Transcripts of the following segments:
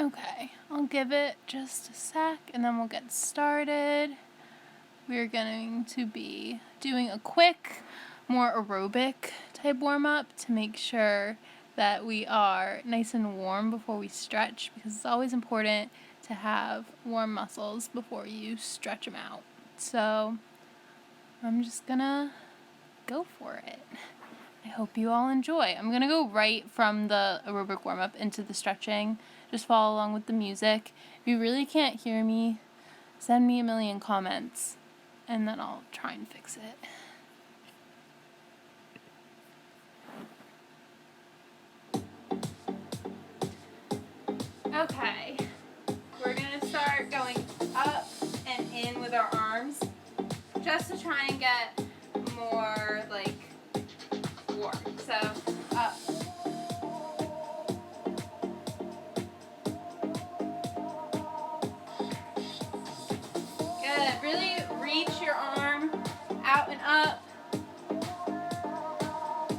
Okay, I'll give it just a sec and then we'll get started. We're going to be doing a quick, more aerobic type warm-up to make sure that we are nice and warm before we stretch, because it's always important to have warm muscles before you stretch them out. So I'm just gonna go for it. I hope you all enjoy. I'm gonna go right from the aerobic warm-up into the stretching. Just follow along with the music. If you really can't hear me, send me a million comments and then I'll try and fix it. Okay, we're gonna start going up and in with our arms just to try and get more like warm. So up. Good. Really reach your arm out and up.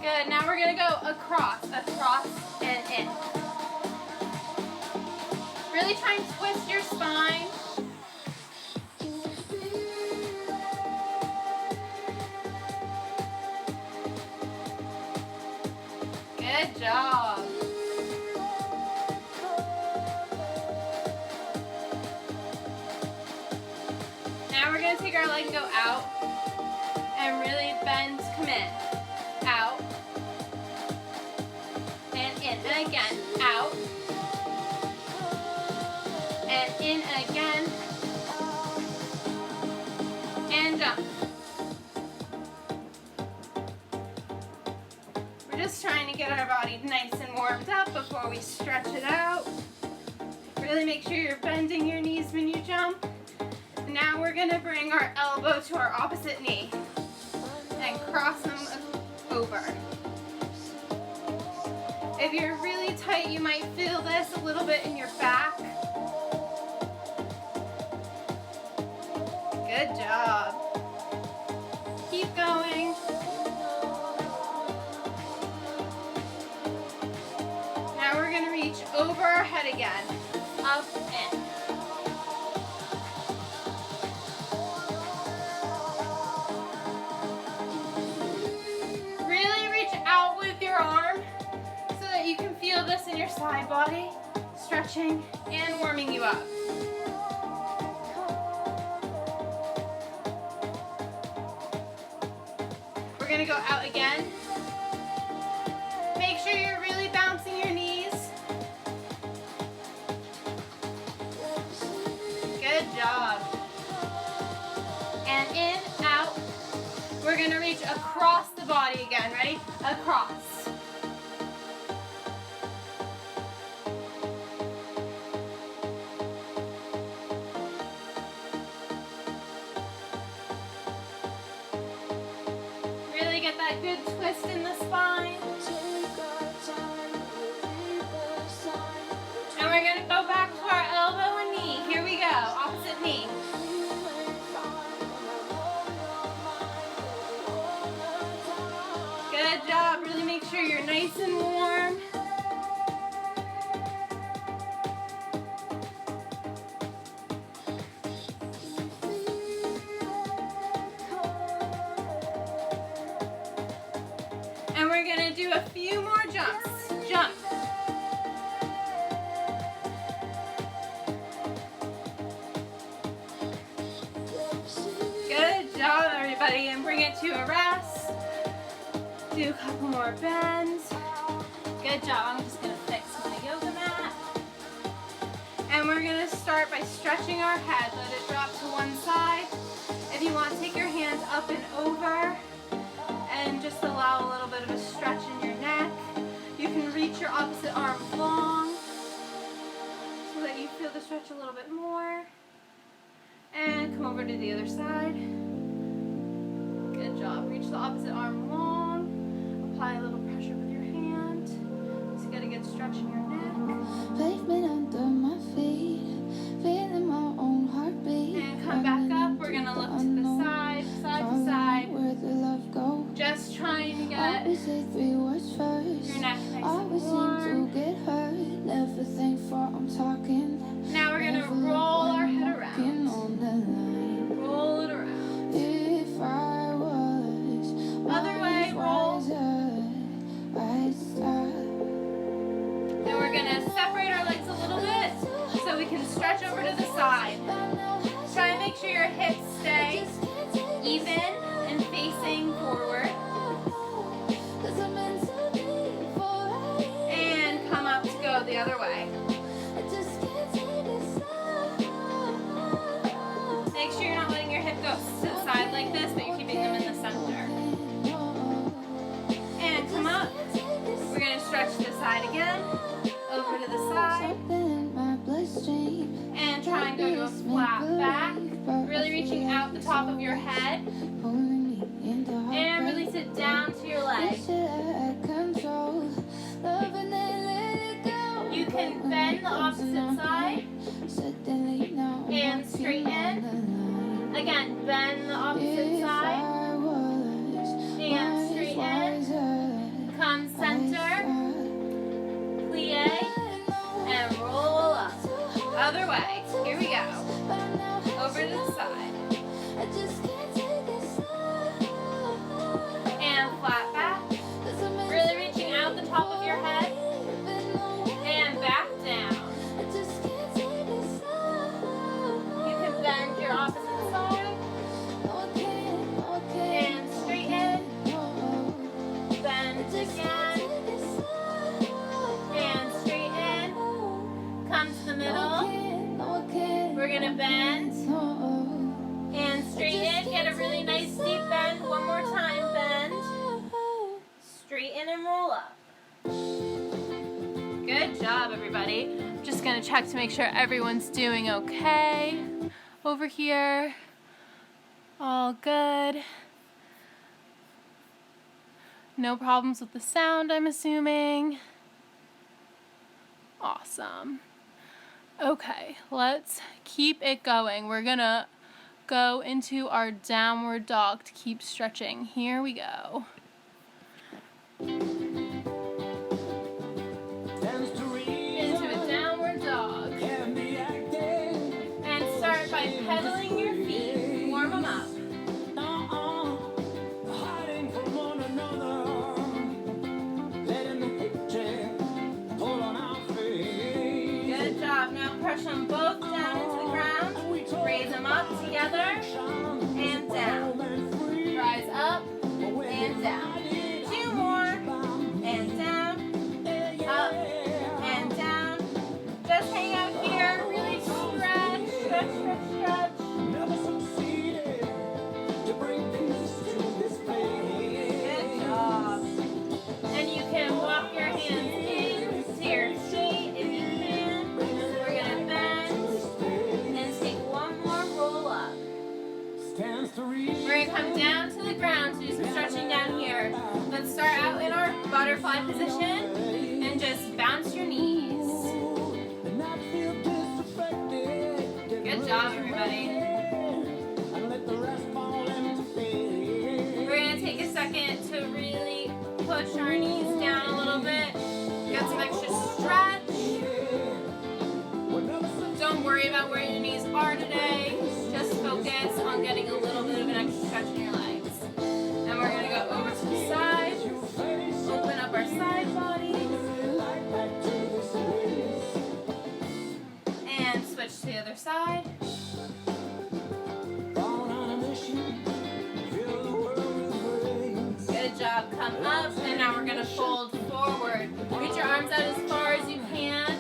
Good. Now we're gonna go across and in. Really try and twist your spine. Good job. Now we're going to take our leg and go out and really bend, come in, out, and in, and again, out, and in, and again, and jump. We're just trying to get our body nice and warmed up before we stretch it out. Really make sure you're bending your knees when you jump. Now we're going to bring our elbow to our opposite knee and cross them over. If you're really tight, you might feel this a little bit in your back. Good job. Keep going. Now we're going to reach over our head again, up and in. You can feel this in your side body, stretching and warming you up. We're going to go out again. Make sure you're really bouncing your knees. Good job. And in, out. We're going to reach across the body again. Ready? Across. Get that good twist in the spine. And we're going to go back to our elbow and knee. Here we go. Opposite knee. Good job. Really make sure you're nice and warm. Do a few more jumps. Jump. Good job, everybody. And bring it to a rest. Do a couple more bends. Good job. I'm just going to fix my yoga mat. And we're going to start by stretching our head. Let it drop to one side. If you want, take your hands up and over. And just allow a little bit of a stretch in your neck. You can reach your opposite arm long so that you feel the stretch a little bit more. And come over to the other side. Good job. Reach the opposite arm long. Apply a little pressure with your hand. Just get a good stretch in your neck. Pavement under my feet, feeling my own heartbeat. And come back up. We're going to look to the side, side to side. Where the love go? Just trying to get always say 3 words first. your neck nice and Always seem warm. to get hurt. Never think for I'm talking separate our legs a little bit so we can stretch over to the side. Try and make sure your hips stay even and facing forward. And come up to go the other way. Make sure you're not letting your hip go to the side like this, but you're keeping them in the center. And come up. We're going to stretch to the side again. Over to the side. And try and go to a flat back. Really reaching out the top of your head. And release it down to your leg. You can bend the opposite side. And straighten. Again, bend the opposite side. And straighten. Come center. Plie. And roll up. Other way. Here we go. Over to the side. And flat back. Really reaching out the top of your head. And back down. You can bend your opposite side. And straighten. Bend again. And straighten. Come to the middle. We're going to bend. And straighten. Get a really nice deep bend. One more time. Bend. Straighten and roll up. Good job, everybody. Just going to check to make sure everyone's doing okay over here. All good. No problems with the sound, I'm assuming. Awesome. Okay, let's keep it going. We're going to go into our downward dog to keep stretching. Here we go. Into a downward dog. And start by pedaling your feet. Warm them up. Good job. Now push them both down into the ground. Raise them up together and down. Rise up and down. Two more. And down. Up and down. Just hang out here. Really stretch, stretch, stretch, stretch. Good job. And you can walk your hands into your feet if you can. We're going to bend and take one more roll up. We're going to come down to the ground to do some stretching down here. Let's start out in our butterfly position and just bounce your knees. Good job, everybody. We're going to take a second to really push our knees down a little bit. Get some extra stretch. Don't worry about where your knees are today. Just focus on getting a little bit of an extra stretch in your legs. And we're going to go over to the side. Open up our side bodies. And switch to the other side. Good job. Come up. And now we're going to fold forward. Reach your arms out as far as you can.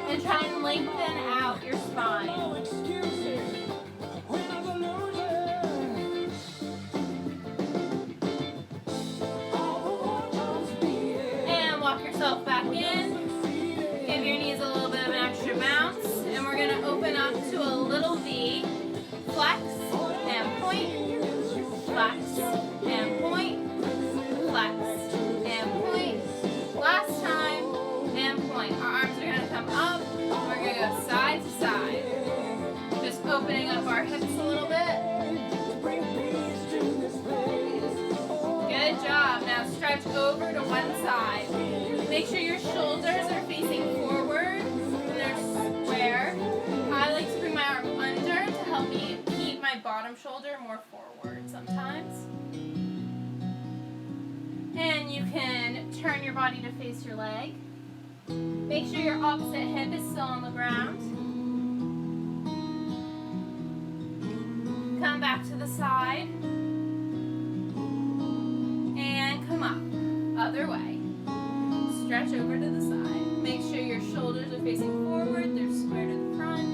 And try and lengthen out your spine. And walk yourself back in. Give your knees a little bit of an extra bounce. And we're going to open up to a little V. Flex and point. Flex and point. Flex and point. Last time and point. Our arms are going to come up. We're going to go side to side. Just opening up our hips a little bit. Good job. Now stretch over to one side. Make sure your shoulders are facing forward and they're square. I like to bring my arm under to help me keep my bottom shoulder more forward sometimes. And you can turn your body to face your leg. Make sure your opposite hip is still on the ground. Come back to the side. And come up. Other way. Stretch over to the side. Make sure your shoulders are facing forward. They're square to the front.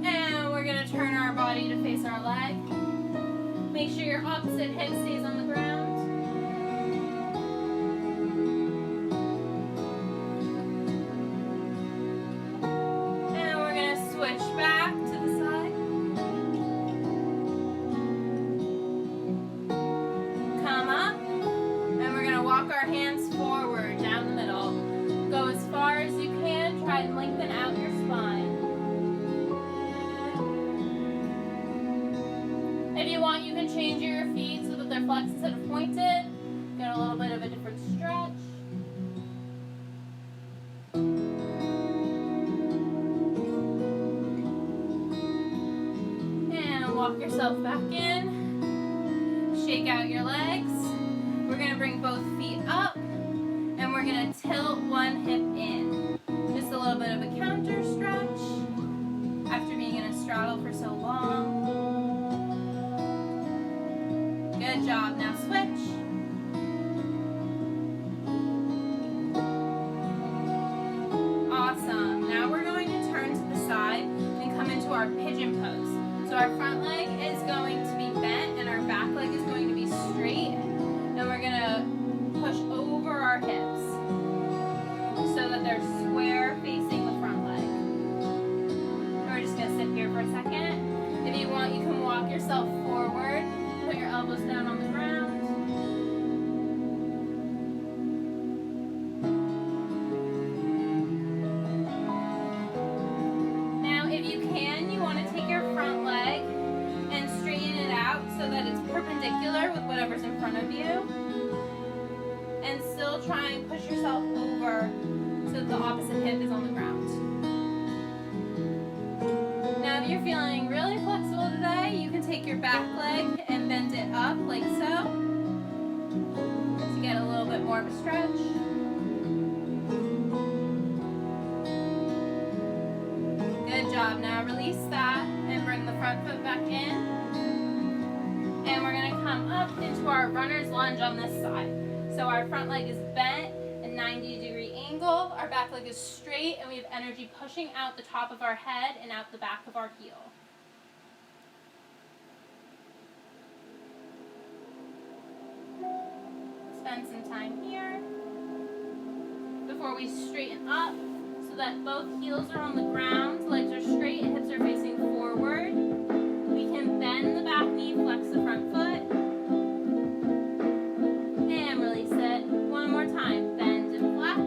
And we're going to turn our body to face our leg. Make sure your opposite hip stays on the ground. And we're going to switch back to the side. Come up. And we're going to walk our hands forward down the middle. Go as far as you can. Try and lengthen out your spine. If you want, you can change your feet so that they're flexed instead of pointed. Get a little bit of a different stretch. And walk yourself back in. Shake out your legs. We're going to bring both feet up. And we're going to tilt one hip in. Just a little bit of a counter stretch. After being in a straddle for so long. Good job. Now switch. Awesome. Now we're going to turn to the side and come into our pigeon pose. So our front leg is going to be bent and our back leg is going to be straight. And we're going to push over our hips so that they're square facing the front leg. And we're just going to sit here for a second. If you want, you can walk yourself forward. Put your elbows down on the ground. Now, if you can, you want to take your front leg and straighten it out so that it's perpendicular with whatever's in front of you. And still try and push yourself over so that the opposite hip is on the ground. Now, if you're feeling really flexible today, you can take your back leg and bend it up like so to get a little bit more of a stretch. Good job. Now release that and bring the front foot back in. And we're going to come up into our runner's lunge on this side. So our front leg is bent, a 90-degree angle. Our back leg is straight, and we have energy pushing out the top of our head and out the back of our heel. Spend some time here before we straighten up so that both heels are on the ground, legs are straight, hips are facing forward. We can bend the back knee, flex the front foot, and release it. One more time, bend and flex,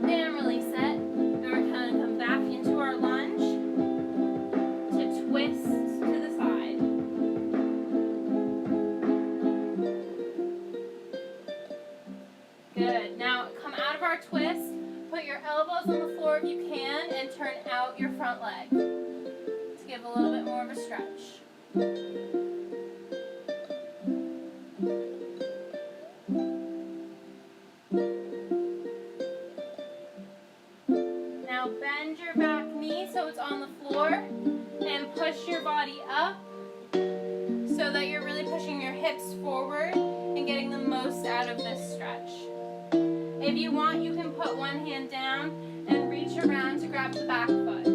and release it. And we're going to come back into our lunge to twist to the side. Good. Now come out of our twist, put your elbows on the floor if you can, and turn out your front leg to give a little bit more of a stretch. Now bend your back knee so it's on the floor and push your body up so that you're really pushing your hips forward and getting the most out of this stretch. If you want, you can put one hand down and reach around to grab the back foot.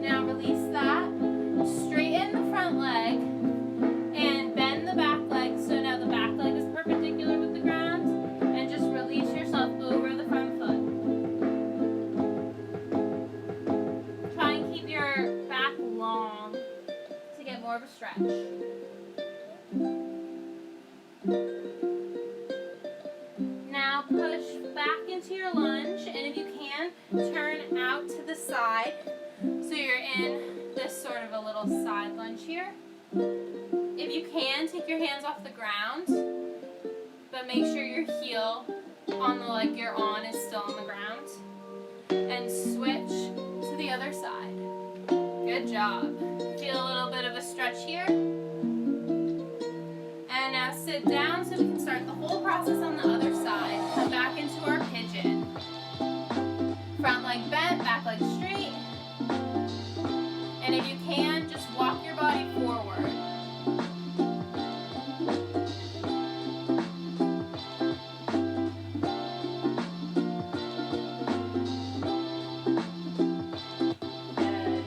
Now release that. Straighten the front leg and bend the back leg so now the back leg is perpendicular with the ground, and just release yourself over the front foot. Try and keep your back long to get more of a stretch. Now push back into your lunge, and if you can, turn out to the side so you're in this sort of a little side lunge here. If you can, take your hands off the ground, but make sure your heel on the leg you're on is still on the ground. and switch to the other side. Good job. Feel a little bit of a stretch here. And now sit down so we can start the whole process on the other side. Come back into our pigeon. Front leg bent, back leg straight. And if you can, just walk your body forward. Good.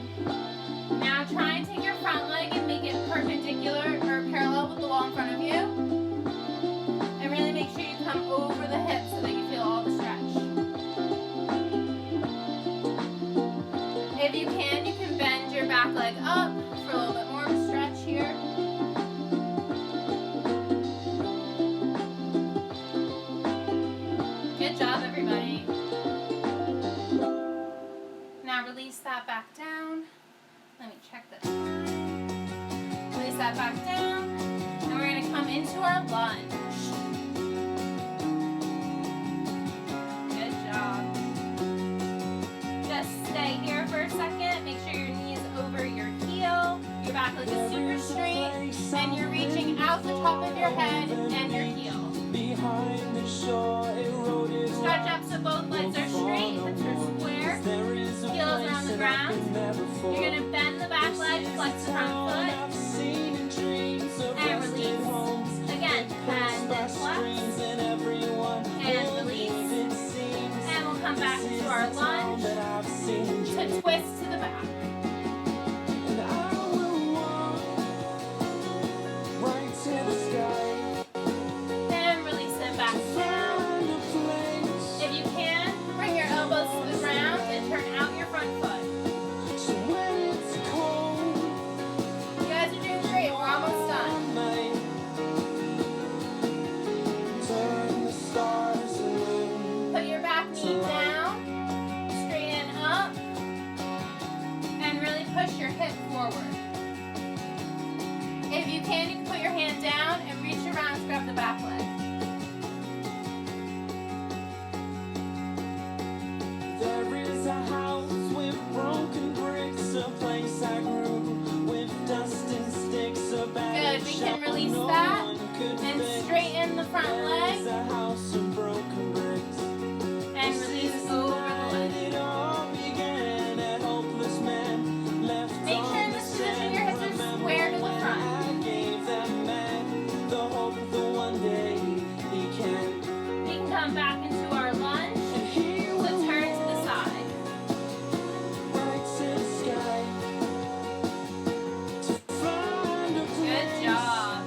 Now try and take your front leg and make it perpendicular or parallel with the wall in front of you. And really make sure you come over the hips so that you feel all the stretch. If you can bend your back leg up for a little bit more of a stretch here. Good job, everybody. Now release that back down. Let me check the time. Release that back down. And we're going to come into our lunge. Good job. Just stay here for a second. Make sure your knee is over your heel. Your back leg is super straight. And you're reaching out the top of your head and your heel. Stretch up so both legs are straight. Hips are square. Heels are on the ground. You're going to bend the back leg, flex the front foot. And release. Again, bend and flex. And release. And we'll come back to our lunge to twist to the back. Then release it back down. If you can, bring your elbows to the ground and turn out your front foot. You guys are doing great. We're almost done. Put your back knee down, straighten up, and really push your hip forward. If you can put your hand down and reach around and grab the back leg. There is a house with broken bricks, a place I grew with dust and sticks. Good, we can release that and straighten the front leg. There is a house of broken bricks. And release over the leg. It all began, a hopeless man left. Make sure in this position your hips are square to the front. I gave that man the hope that one day he can. We can come back into our lunge. So turn to the side. Right to the sky to find a Good job.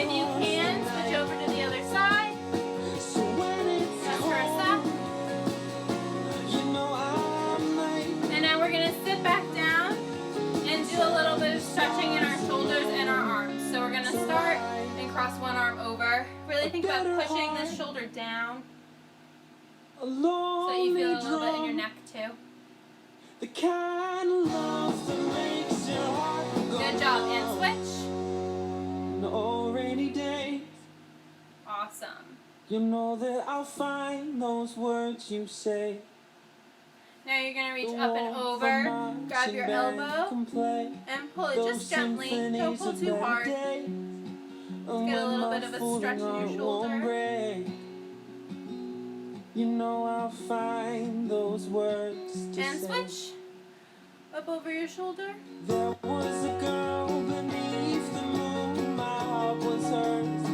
If you can, switch over to the other side. So when it's That's versa. you know I'm late. And now we're going to sit back down and do a little bit of stretching in our shoulders and our arms. So we're going to start and cross one arm over. Really think about pushing this shoulder down A so that you feel a lonely little bit in your drum, neck too. the kind of love that makes your heart go. Good job. And switch. No rainy days, Awesome. you know that I'll find those words you say. Now you're going to reach The up and warmth of over, marching grab your band elbow, can play and pull it those just gently. Don't symphonies pull of too better hard. days. And get a when little my bit of a fooling stretch in your heart won't shoulder. break, you know I'll find those words to And say. switch. Up over your shoulder. There was a girl beneath the moon, my heart was hers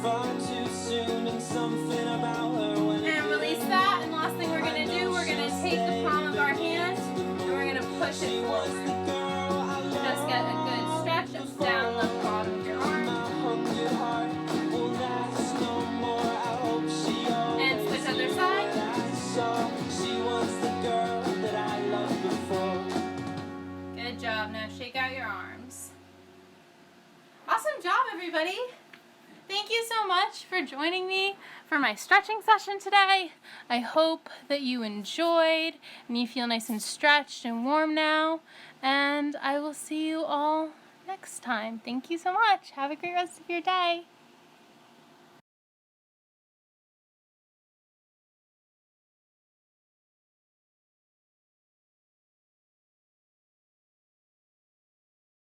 far too soon, and something about her when And release that. And last thing we're going to do, we're going to take the palm of our hand and we're going to push she it was forward. the girl I Just get a loved. good stretch down the bottom of your arm. My hungry heart will last no more. I hope she always And switch other side. knew what I saw. She was the girl that I loved before. Good job. Now shake out your arms. Awesome job, everybody. Thank you so much for joining me for my stretching session today. I hope that you enjoyed and you feel nice and stretched and warm now. And I will see you all next time. Thank you so much. Have a great rest of your day.